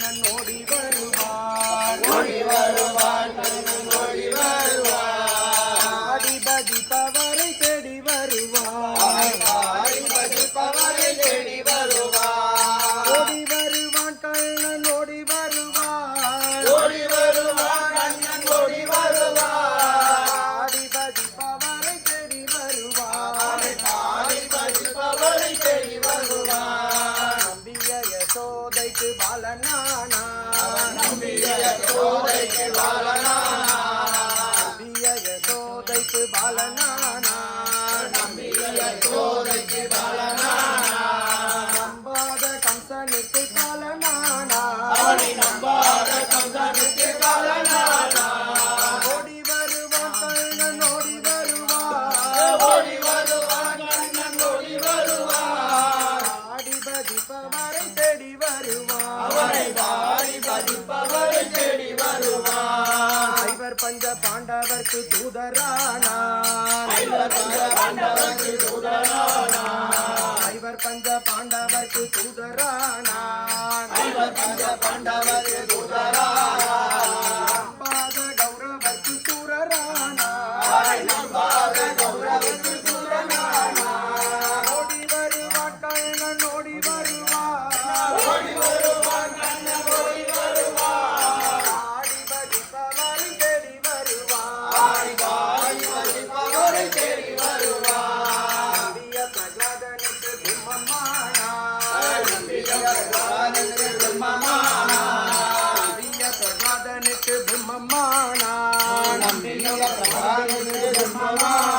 கண்ணன் ஓடி வருவான் ஓடி வருவான் கண்ணன் ஓடி வருவான் ஆடிபதி பவரை தேடி வருவான் ஆடிபதி பவரை தேடி வருவான் ஓடி வருவான் கண்ணன் ஓடி வருவான் ஓடி வருவான் கண்ணன் ஓடி வருவான் ஆடிபதி பவரை தேடி வருவான் ஆடிபதி பவரை தேடி வருவான் நம்பிய யசோதைக்கு பாலனானா நம்பிய யசோதைக்கு பாலனானா நம்பிய யசோதைக்கு பாலனானா நம்பிய யசோதைக்கு பாலனானா நம்பாத கம்சனுக்கு பாலனானா அவனை நம்பாத கம்சனுக்கு பாலனானா ஓடி வருவான் கண்ணன் ஓடி வருவான் ஓடி வருவான் கண்ணன் ஓடி வருவான் ஆடிபதி பவரை தேடி வருவான் அவனை ஆடிபதி பவரை தேடி வருவான் ஐவர் பஞ்ச பாண்டவர்க்கு தூதரானான் ஐவர் பஞ்ச பாண்டவர்க்கு தூதரானான் ஐவர் பஞ்ச பாண்டவர்க்கு தூதரானான் ஐவர் பஞ்ச பாண்டவர்க்கு தூதரானான் நம்பாத கௌரவர்க்கு சூரரானான் அவனை நம்பாத கௌரவர்க்கு தூதரானான் ஓடி வருவான் கண்ணன் ஓடி வருவான் ஓடி வருவான் கண்ணன் ஓடி வருவான் ஆடிபதி பவரை தேடி வருவான் ஆடிபதி பவரை தேடி வருவான் நம்பிய பிரகலாதனுக்கு பிரம்மமானான் நம்பிய பிரகலாதனுக்கு பிரம்மமானான் நம்பிய பிரகலாதனுக்கு பிரம்மமானான் நம்பிய பிரகலாதனுக்கு பிரம்மமானான்